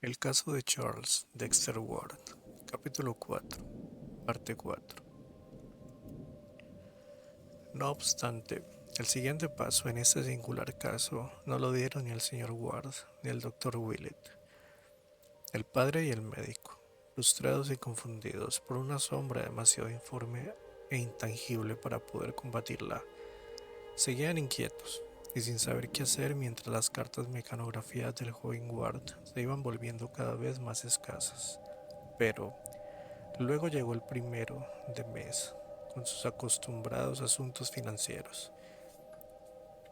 El caso de Charles Dexter Ward, capítulo 4, parte 4. No obstante, el siguiente paso en este singular caso no lo dieron ni el señor Ward ni el doctor Willett. El padre y el médico, frustrados y confundidos por una sombra demasiado informe e intangible para poder combatirla, seguían inquietos y sin saber qué hacer mientras las cartas mecanografiadas del joven Ward se iban volviendo cada vez más escasas. Pero luego llegó el primero de mes, con sus acostumbrados asuntos financieros,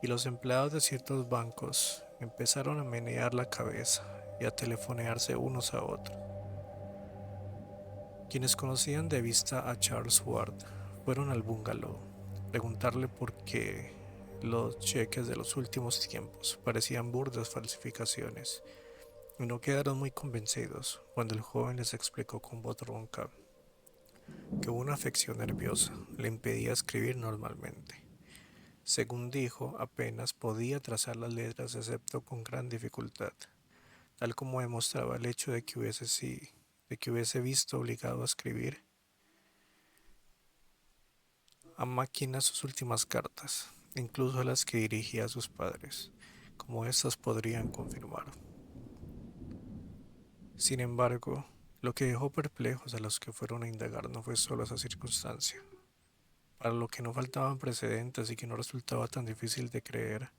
y los empleados de ciertos bancos empezaron a menear la cabeza y a telefonearse unos a otros. Quienes conocían de vista a Charles Ward fueron al bungalow, preguntarle por qué los cheques de los últimos tiempos parecían burdas falsificaciones, y no quedaron muy convencidos cuando el joven les explicó con voz ronca que una afección nerviosa le impedía escribir normalmente. Según dijo, apenas podía trazar las letras excepto con gran dificultad, tal como demostraba el hecho de que hubiese visto obligado a escribir a máquina sus últimas cartas, incluso las que dirigía a sus padres, como éstas podrían confirmar. Sin embargo, lo que dejó perplejos a los que fueron a indagar no fue solo esa circunstancia, para lo que no faltaban precedentes y que no resultaba tan difícil de creer,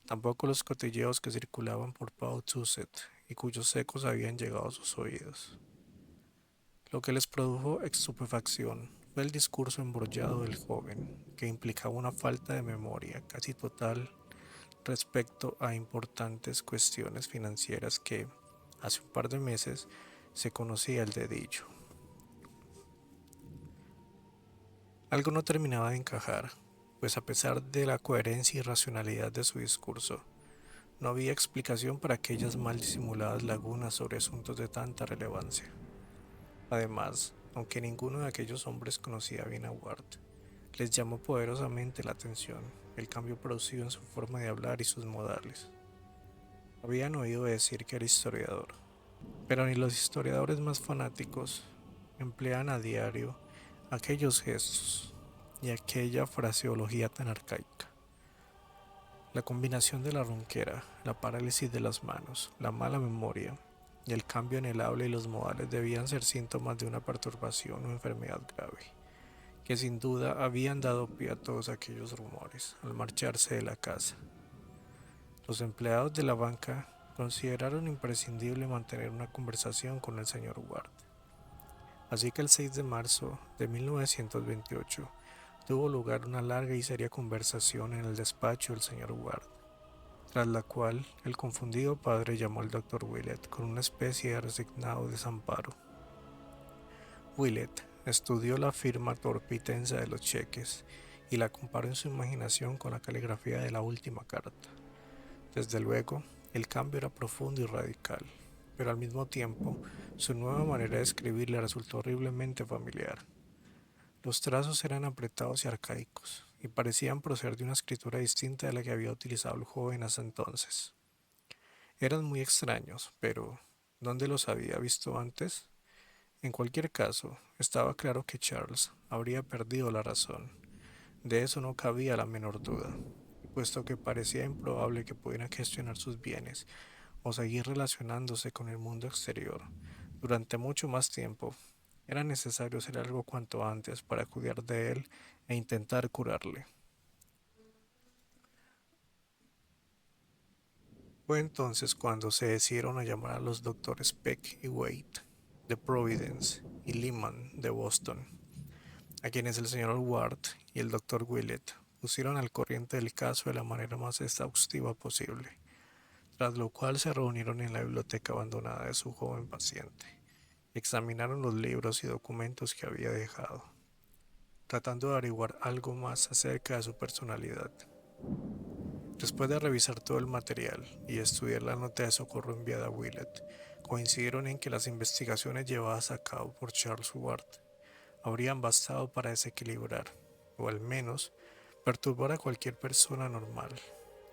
tampoco los cotilleos que circulaban por Powtusset y cuyos ecos habían llegado a sus oídos. Lo que les produjo estupefacción fue el discurso embrollado del joven, que implicaba una falta de memoria casi total respecto a importantes cuestiones financieras que, hace un par de meses, se conocía el dedillo. Algo no terminaba de encajar, pues a pesar de la coherencia y racionalidad de su discurso, no había explicación para aquellas mal disimuladas lagunas sobre asuntos de tanta relevancia. Además, aunque ninguno de aquellos hombres conocía bien a Ward, les llamó poderosamente la atención el cambio producido en su forma de hablar y sus modales. Habían oído decir que era historiador, pero ni los historiadores más fanáticos emplean a diario aquellos gestos y aquella fraseología tan arcaica. La combinación de la ronquera, la parálisis de las manos, la mala memoria y el cambio en el habla y los modales debían ser síntomas de una perturbación o enfermedad grave, que sin duda habían dado pie a todos aquellos rumores al marcharse de la casa. Los empleados de la banca consideraron imprescindible mantener una conversación con el señor Ward. Así que el 6 de marzo de 1928 tuvo lugar una larga y seria conversación en el despacho del señor Ward, tras la cual el confundido padre llamó al doctor Willett con una especie de resignado desamparo. Willett estudió la firma torpe y tensa de los cheques y la comparó en su imaginación con la caligrafía de la última carta. Desde luego, el cambio era profundo y radical, pero al mismo tiempo, su nueva manera de escribir le resultó horriblemente familiar. Los trazos eran apretados y arcaicos, y parecían proceder de una escritura distinta de la que había utilizado el joven hasta entonces. Eran muy extraños, pero ¿dónde los había visto antes? En cualquier caso, estaba claro que Charles habría perdido la razón. De eso no cabía la menor duda, y puesto que parecía improbable que pudieran gestionar sus bienes o seguir relacionándose con el mundo exterior durante mucho más tiempo, era necesario hacer algo cuanto antes para cuidar de él e intentar curarle. Fue entonces cuando se decidieron a llamar a los doctores Peck y Waite de Providence y Lehman de Boston, a quienes el señor Ward y el doctor Willett pusieron al corriente del caso de la manera más exhaustiva posible, tras lo cual se reunieron en la biblioteca abandonada de su joven paciente y examinaron los libros y documentos que había dejado, tratando de averiguar algo más acerca de su personalidad. Después de revisar todo el material y estudiar la nota de socorro enviada a Willett, coincidieron en que las investigaciones llevadas a cabo por Charles Ward habrían bastado para desequilibrar, o al menos perturbar a cualquier persona normal,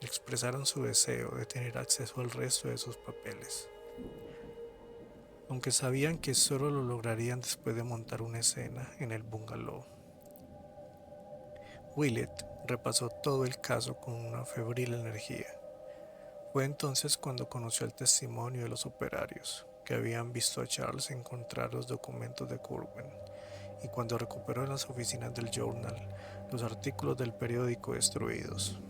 y expresaron su deseo de tener acceso al resto de sus papeles, aunque sabían que solo lo lograrían después de montar una escena en el bungalow. Willett repasó todo el caso con una febril energía. Fue entonces cuando conoció el testimonio de los operarios, que habían visto a Charles encontrar los documentos de Corwin, y cuando recuperó en las oficinas del Journal los artículos del periódico destruidos.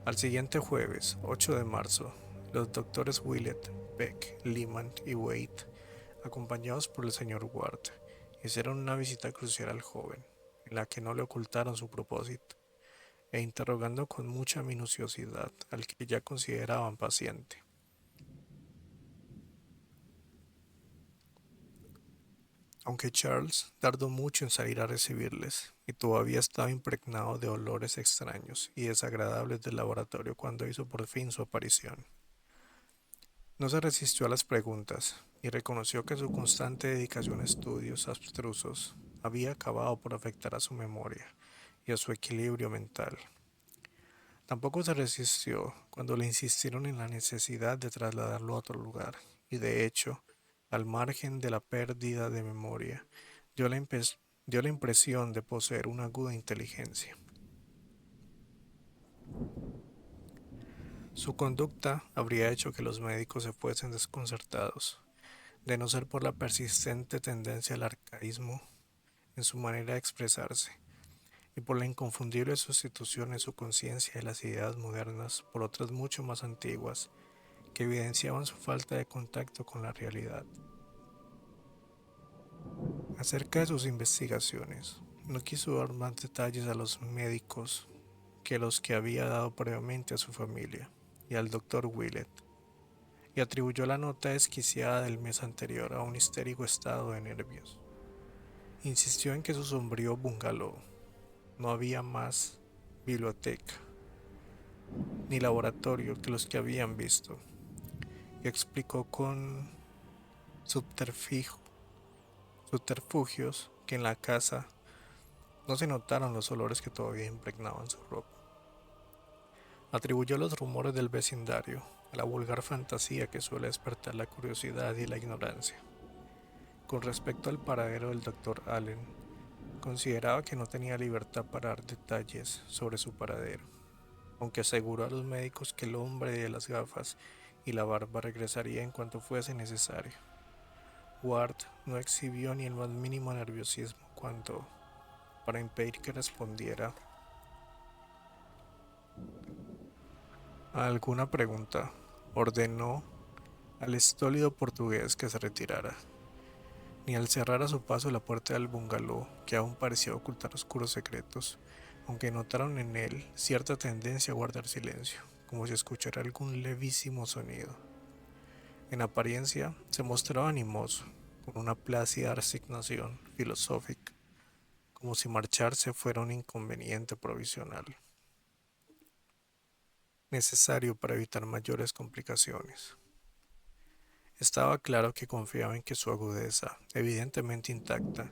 Al siguiente jueves, 8 de marzo, los doctores Willett, Beck, Lehman y Wade, acompañados por el señor Ward, hicieron una visita crucial al joven, en la que no le ocultaron su propósito, e interrogando con mucha minuciosidad al que ya consideraban paciente. Aunque Charles tardó mucho en salir a recibirles, y todavía estaba impregnado de olores extraños y desagradables del laboratorio cuando hizo por fin su aparición. No se resistió a las preguntas y reconoció que su constante dedicación a estudios abstrusos había acabado por afectar a su memoria y a su equilibrio mental. Tampoco se resistió cuando le insistieron en la necesidad de trasladarlo a otro lugar, y de hecho, al margen de la pérdida de memoria, dio la, dio la impresión de poseer una aguda inteligencia. Su conducta habría hecho que los médicos se fuesen desconcertados, de no ser por la persistente tendencia al arcaísmo en su manera de expresarse, y por la inconfundible sustitución en su conciencia de las ideas modernas por otras mucho más antiguas, que evidenciaban su falta de contacto con la realidad. Acerca de sus investigaciones, no quiso dar más detalles a los médicos que los que había dado previamente a su familia y al doctor Willett, y atribuyó la nota desquiciada del mes anterior a un histérico estado de nervios. Insistió en que su sombrío bungalow no había más biblioteca ni laboratorio que los que habían visto, y explicó con subterfugio subterfugios que en la casa no se notaron los olores que todavía impregnaban su ropa. Atribuyó los rumores del vecindario a la vulgar fantasía que suele despertar la curiosidad y la ignorancia. Con respecto al paradero del doctor Allen, consideraba que no tenía libertad para dar detalles sobre su paradero, aunque aseguró a los médicos que el hombre de las gafas y la barba regresaría en cuanto fuese necesario. Ward no exhibió ni el más mínimo nerviosismo cuando, para impedir que respondiera a alguna pregunta, ordenó al estólido portugués que se retirara, ni al cerrar a su paso la puerta del bungalow, que aún parecía ocultar oscuros secretos, aunque notaron en él cierta tendencia a guardar silencio, como si escuchara algún levísimo sonido. En apariencia se mostraba animoso, con una plácida resignación filosófica, como si marcharse fuera un inconveniente provisional, necesario para evitar mayores complicaciones. Estaba claro que confiaba en que su agudeza, evidentemente intacta,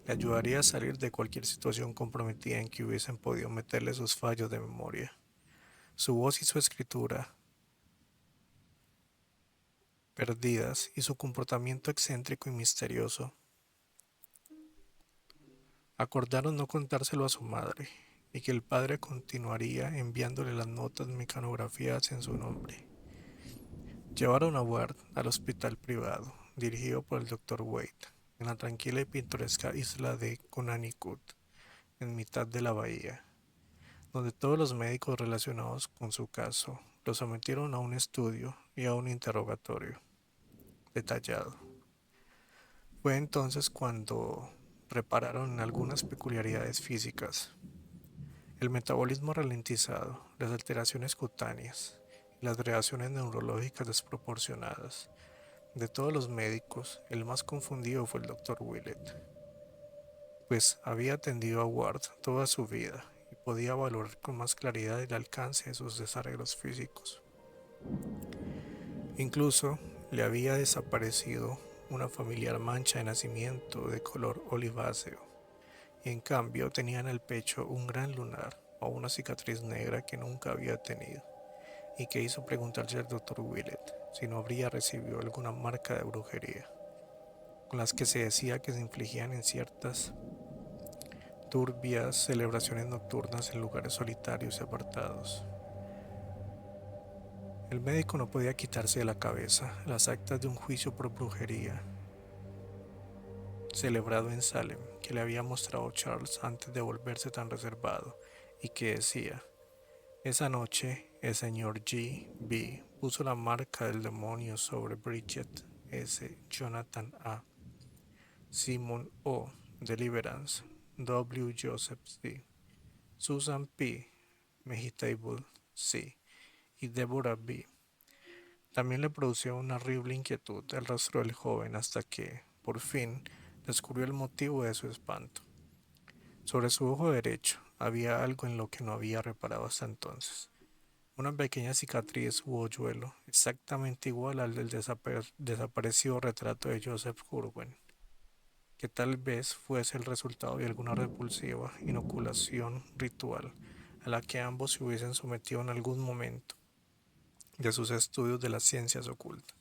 le ayudaría a salir de cualquier situación comprometida en que hubiesen podido meterle sus fallos de memoria. Su voz y su escritura perdidas y su comportamiento excéntrico y misterioso. Acordaron no contárselo a su madre, y que el padre continuaría enviándole las notas mecanografiadas en su nombre. Llevaron a Ward al hospital privado, dirigido por el doctor Wade, en la tranquila y pintoresca isla de Connecticut, en mitad de la bahía, donde todos los médicos relacionados con su caso lo sometieron a un estudio y a un interrogatorio detallado. Fue entonces cuando repararon en algunas peculiaridades físicas: el metabolismo ralentizado, las alteraciones cutáneas y las reacciones neurológicas desproporcionadas. De todos los médicos, el más confundido fue el doctor Willett, pues había atendido a Ward toda su vida y podía valorar con más claridad el alcance de sus desarreglos físicos. Incluso le había desaparecido una familiar mancha de nacimiento de color oliváceo, y en cambio tenía en el pecho un gran lunar o una cicatriz negra que nunca había tenido, y que hizo preguntarse al doctor Willett si no habría recibido alguna marca de brujería, con las que se decía que se infligían en ciertas turbias celebraciones nocturnas en lugares solitarios y apartados. El médico no podía quitarse de la cabeza las actas de un juicio por brujería celebrado en Salem que le había mostrado Charles antes de volverse tan reservado, y que decía: esa noche el señor G. B. puso la marca del demonio sobre Bridget S., Jonathan A., Simon O. Deliverance, W. Joseph C., Susan P. Mehitable C. y Deborah B. También le produció una horrible inquietud el rostro del joven hasta que, por fin, descubrió el motivo de su espanto. Sobre su ojo derecho había algo en lo que no había reparado hasta entonces. Una pequeña cicatriz u hoyuelo, exactamente igual al del desaparecido retrato de Joseph Curwen, que tal vez fuese el resultado de alguna repulsiva inoculación ritual a la que ambos se hubiesen sometido en algún momento de sus estudios de las ciencias ocultas.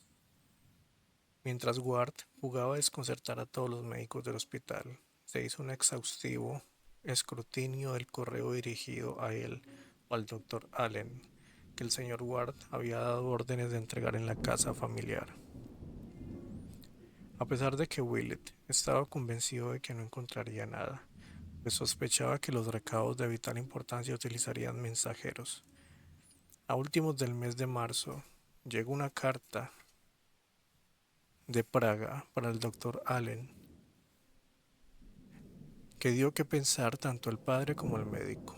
Mientras Ward jugaba a desconcertar a todos los médicos del hospital, se hizo un exhaustivo escrutinio del correo dirigido a él o al doctor Allen, que el señor Ward había dado órdenes de entregar en la casa familiar. A pesar de que Willett estaba convencido de que no encontraría nada, pues sospechaba que los recados de vital importancia utilizarían mensajeros. A últimos del mes de marzo, llegó una carta de Praga para el doctor Allen, que dio que pensar tanto el padre como el médico.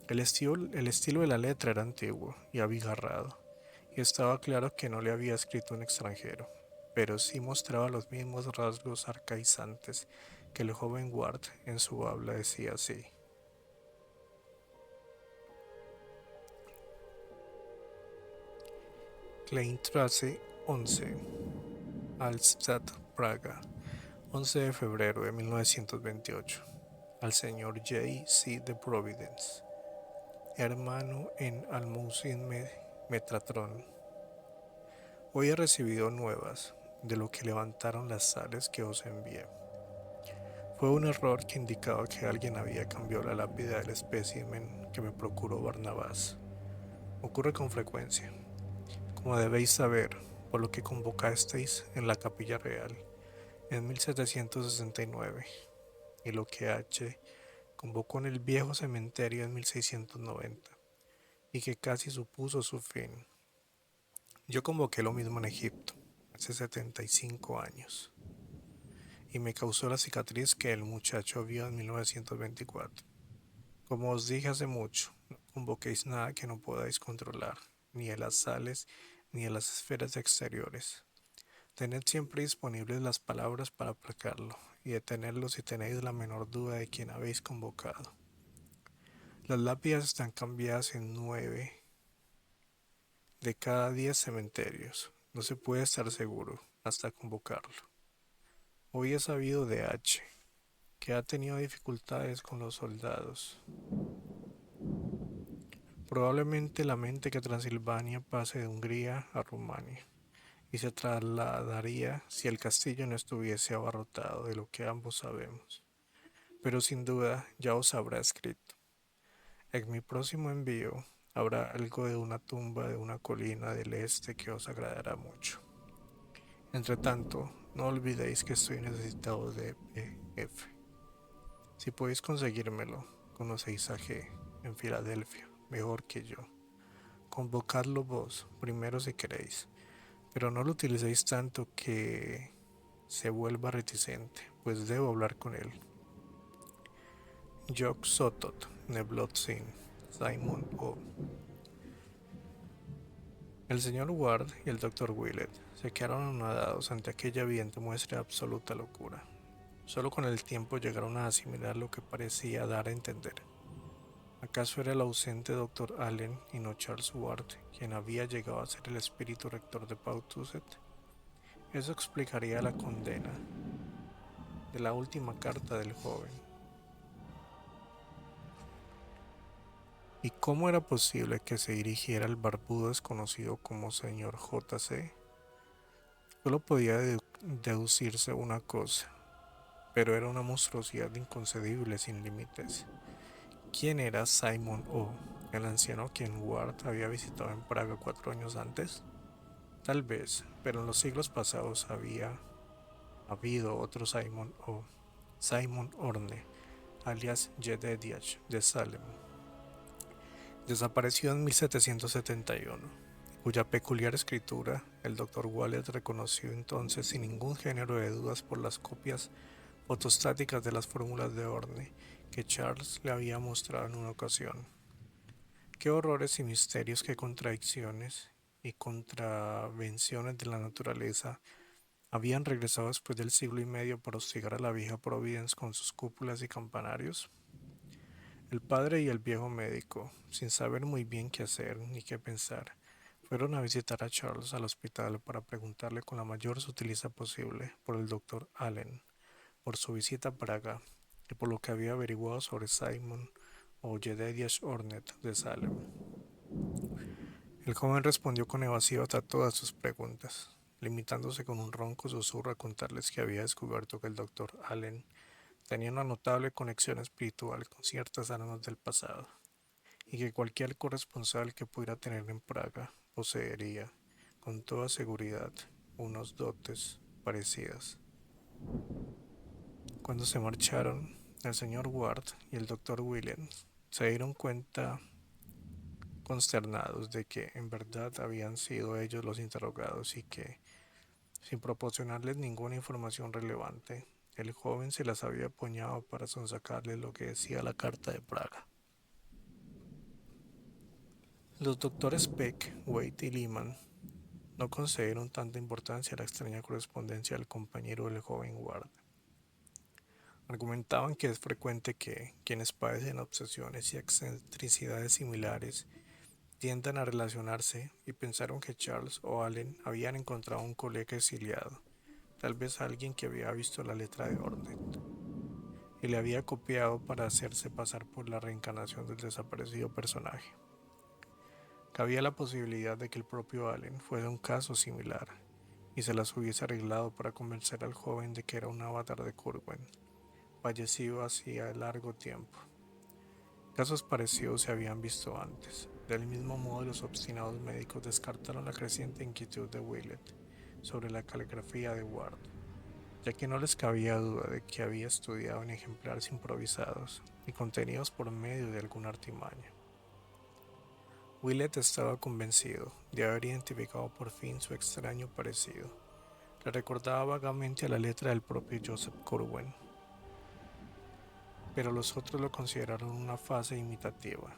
El estilo de la letra era antiguo y abigarrado, y estaba claro que no le había escrito un extranjero, pero sí mostraba los mismos rasgos arcaizantes que el joven Ward en su habla decía así: Kleinstraße 11, Altstadt, Praga, 11 de febrero de 1928. Al señor J. C. de Providence, hermano en Almusin Metatron. Hoy he recibido nuevas de lo que levantaron las sales que os envié. Fue un error que indicaba que alguien había cambiado la lápida del espécimen que me procuró Barnabás. Ocurre con frecuencia, como debéis saber, por lo que convocasteis en la Capilla Real en 1769, y lo que H. convocó en el viejo cementerio en 1690, y que casi supuso su fin. Yo convoqué lo mismo en Egipto, hace 75 años, y me causó la cicatriz que el muchacho vio en 1924. Como os dije hace mucho, no convoquéis nada que no podáis controlar, ni en las sales ni en las esferas exteriores. Tened siempre disponibles las palabras para aplacarlo, y detenerlo si tenéis la menor duda de quién habéis convocado. Las lápidas están cambiadas en 9 de cada 10 cementerios. No se puede estar seguro hasta convocarlo. Hoy he sabido de H., que ha tenido dificultades con los soldados. Probablemente lamente que Transilvania pase de Hungría a Rumania, y se trasladaría si el castillo no estuviese abarrotado, de lo que ambos sabemos. Pero sin duda ya os habrá escrito. En mi próximo envío habrá algo de una tumba de una colina del este que os agradará mucho. Entre tanto, no olvidéis que estoy necesitado de P.F. Si podéis conseguírmelo, conocéis a G. en Filadelfia mejor que yo. Convocadlo vos primero si queréis, pero no lo utilicéis tanto que se vuelva reticente, pues debo hablar con él. Jock Sotot, Neblotzin, Simon O. El señor Ward y el doctor Willett se quedaron anonadados ante aquella evidente muestra de absoluta locura. Solo con el tiempo llegaron a asimilar lo que parecía dar a entender. ¿Acaso era el ausente Dr. Allen y no Charles Ward quien había llegado a ser el espíritu rector de Pawtucket? Eso explicaría la condena de la última carta del joven. ¿Y cómo era posible que se dirigiera al barbudo desconocido como señor J.C.? Solo podía deducirse una cosa, pero era una monstruosidad inconcebible sin límites. ¿Quién era Simon O, el anciano a quien Ward había visitado en Praga 4 años antes? Tal vez, pero en los siglos pasados había habido otro Simon O, Simon Orne, alias Jedediah de Salem, desapareció en 1771, cuya peculiar escritura el Dr. Wallet reconoció entonces sin ningún género de dudas por las copias fotostáticas de las fórmulas de Orne que Charles le había mostrado en una ocasión. Qué horrores y misterios, qué contradicciones y contravenciones de la naturaleza habían regresado después del siglo y medio para hostigar a la vieja Providence con sus cúpulas y campanarios. El padre y el viejo médico, sin saber muy bien qué hacer ni qué pensar, fueron a visitar a Charles al hospital para preguntarle con la mayor sutileza posible por el doctor Allen, por su visita a Praga y por lo que había averiguado sobre Simon o Jedediah Ornet de Salem. El joven respondió con evasivas a todas sus preguntas, limitándose con un ronco susurro a contarles que había descubierto que el doctor Allen tenía una notable conexión espiritual con ciertas almas del pasado, y que cualquier corresponsal que pudiera tener en Praga poseería, con toda seguridad, unos dotes parecidas. Cuando se marcharon, el señor Ward y el doctor Williams se dieron cuenta consternados de que en verdad habían sido ellos los interrogados y que, sin proporcionarles ninguna información relevante, el joven se las había apuñado para sonsacarles lo que decía la carta de Praga. Los doctores Peck, Waite y Lehman no concedieron tanta importancia a la extraña correspondencia del compañero del joven Ward. Argumentaban que es frecuente que quienes padecen obsesiones y excentricidades similares tiendan a relacionarse y pensaron que Charles o Allen habían encontrado un colega exiliado, tal vez alguien que había visto la letra de Ornet y le había copiado para hacerse pasar por la reencarnación del desaparecido personaje. Cabía la posibilidad de que el propio Allen fuese un caso similar y se las hubiese arreglado para convencer al joven de que era un avatar de Corwin, fallecido hacía largo tiempo. Casos parecidos se habían visto antes. Del mismo modo, los obstinados médicos descartaron la creciente inquietud de Willett sobre la caligrafía de Ward, ya que no les cabía duda de que había estudiado en ejemplares improvisados y contenidos por medio de alguna artimaña. Willett estaba convencido de haber identificado por fin su extraño parecido. Le recordaba vagamente a la letra del propio Joseph Corwin, pero los otros lo consideraron una fase imitativa,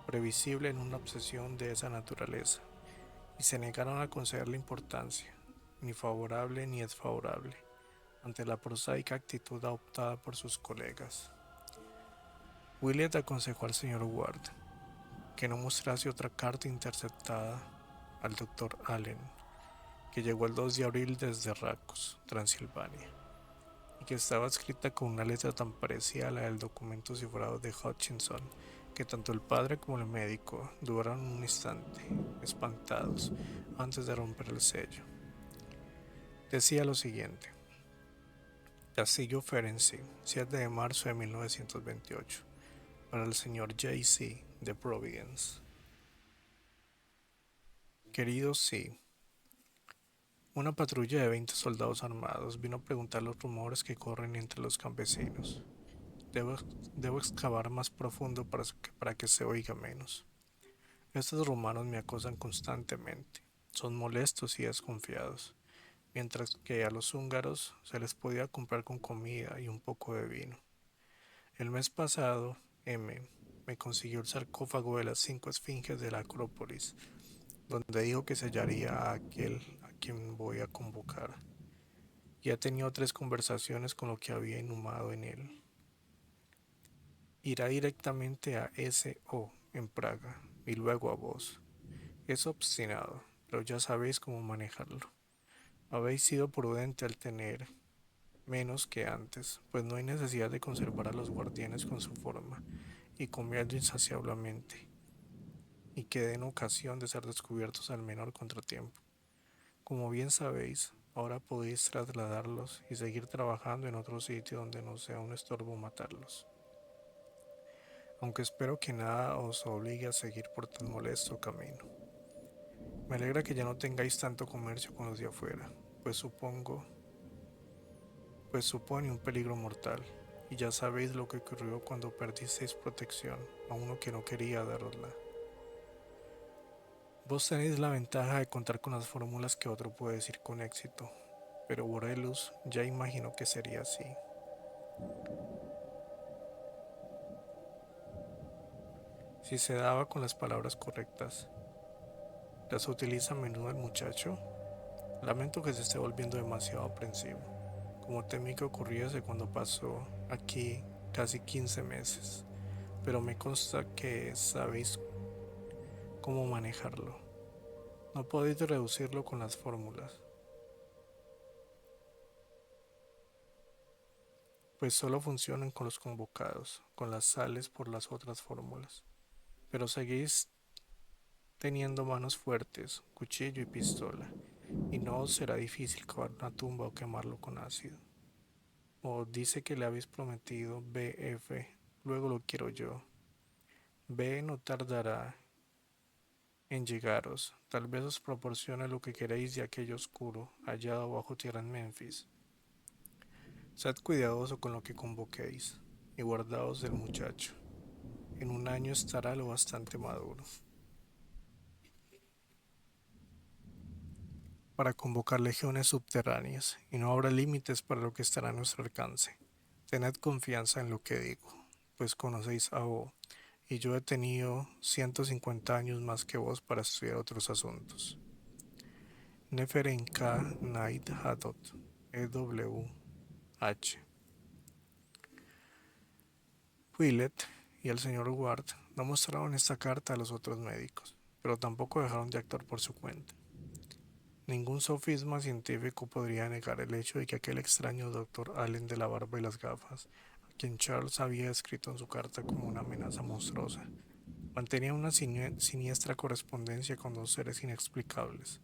previsible en una obsesión de esa naturaleza, y se negaron a concederle importancia, ni favorable ni desfavorable, ante la prosaica actitud adoptada por sus colegas. Willett aconsejó al señor Ward que no mostrase otra carta interceptada al doctor Allen, que llegó el 2 de abril desde Racos, Transilvania, y que estaba escrita con una letra tan parecida a la del documento cifrado de Hutchinson que tanto el padre como el médico duraron un instante, espantados, antes de romper el sello. Decía lo siguiente: Castillo Ferenczi, 7 de marzo de 1928, para el señor J.C. de Providence. Querido C., una patrulla de 20 soldados armados vino a preguntar los rumores que corren entre los campesinos. Debo, debo excavar más profundo para que se oiga menos. Estos romanos me acosan constantemente. Son molestos y desconfiados, mientras que a los húngaros se les podía comprar con comida y un poco de vino. El mes pasado, M. me consiguió el sarcófago de las 5 esfinges de la Acrópolis, donde dijo que sellaría a aquel a quien voy a convocar. Ya he tenido 3 conversaciones con lo que había inhumado en él, Irá directamente a S.O. en Praga y luego a vos. Es obstinado, pero ya sabéis cómo manejarlo. Habéis sido prudente al tener menos que antes, pues no hay necesidad de conservar a los guardianes con su forma y comiendo insaciablemente, y que den ocasión de ser descubiertos al menor contratiempo. Como bien sabéis, ahora podéis trasladarlos y seguir trabajando en otro sitio donde no sea un estorbo matarlos. Aunque espero que nada os obligue a seguir por tan molesto camino. Me alegra que ya no tengáis tanto comercio con los de afuera, pues supone un peligro mortal, y ya sabéis lo que ocurrió cuando perdisteis protección a uno que no quería darosla. Vos tenéis la ventaja de contar con las fórmulas que otro puede decir con éxito, pero Borellus ya imaginó que sería así. Si se daba con las palabras correctas, ¿las utiliza a menudo el muchacho? Lamento que se esté volviendo demasiado aprensivo, como temí que ocurriese cuando pasó aquí casi 15 meses, pero me consta que sabéis cómo manejarlo. No podéis reducirlo con las fórmulas, pues solo funcionan con los convocados, con las sales por las otras fórmulas. Pero seguís teniendo manos fuertes, cuchillo y pistola, y no os será difícil cavar una tumba o quemarlo con ácido. O dice que le habéis prometido BF, luego lo quiero yo. B no tardará en llegaros, tal vez os proporcione lo que queréis de aquello oscuro, hallado bajo tierra en Memphis. Sed cuidadoso con lo que convoquéis, y guardaos del muchacho. En un año estará lo bastante maduro para convocar legiones subterráneas, y no habrá límites para lo que estará a nuestro alcance. Tened confianza en lo que digo, pues conocéis a O, y yo he tenido 150 años más que vos para estudiar otros asuntos. Neferen K. Knight Hadot, E.W.H. Willett y el señor Ward no mostraron esta carta a los otros médicos, pero tampoco dejaron de actuar por su cuenta. Ningún sofisma científico podría negar el hecho de que aquel extraño doctor Allen de la barba y las gafas, a quien Charles había escrito en su carta como una amenaza monstruosa, mantenía una siniestra correspondencia con dos seres inexplicables,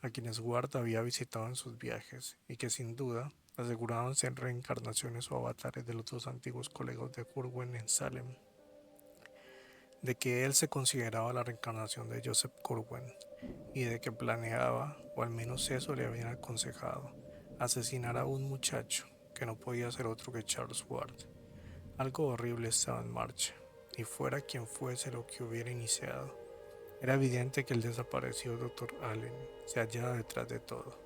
a quienes Ward había visitado en sus viajes, y que sin duda aseguraban ser reencarnaciones o avatares de los dos antiguos colegas de Curwen en Salem. De que él se consideraba la reencarnación de Joseph Curwen, y de que planeaba, o al menos eso le habían aconsejado, asesinar a un muchacho que no podía ser otro que Charles Ward. Algo horrible estaba en marcha, y fuera quien fuese lo que hubiera iniciado, era evidente que el desaparecido Dr. Allen se hallaba detrás de todo.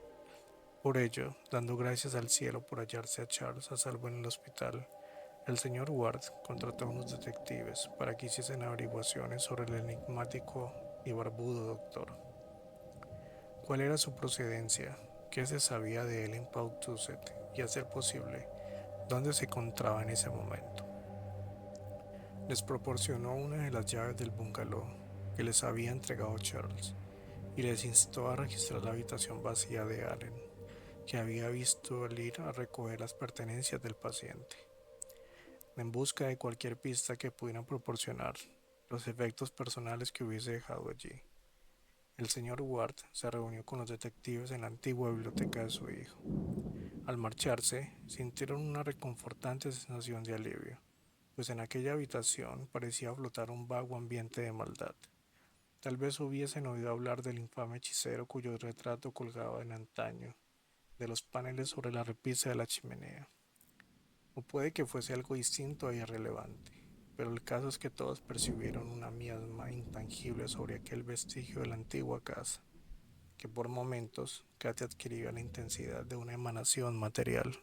Por ello, dando gracias al cielo por hallarse a Charles a salvo en el hospital, el señor Ward contrató a unos detectives para que hiciesen averiguaciones sobre el enigmático y barbudo doctor. ¿Cuál era su procedencia? ¿Qué se sabía de él en Pawtucket? Y a ser posible, ¿dónde se encontraba en ese momento? Les proporcionó una de las llaves del bungalow que les había entregado Charles y les instó a registrar la habitación vacía de Allen, que había visto al ir a recoger las pertenencias del paciente, en busca de cualquier pista que pudieran proporcionar los efectos personales que hubiese dejado allí. El señor Ward se reunió con los detectives en la antigua biblioteca de su hijo. Al marcharse, sintieron una reconfortante sensación de alivio, pues en aquella habitación parecía flotar un vago ambiente de maldad. Tal vez hubiesen oído hablar del infame hechicero cuyo retrato colgaba en antaño de los paneles sobre la repisa de la chimenea. O puede que fuese algo distinto e irrelevante, pero el caso es que todos percibieron una miasma intangible sobre aquel vestigio de la antigua casa, que por momentos casi adquiría la intensidad de una emanación material.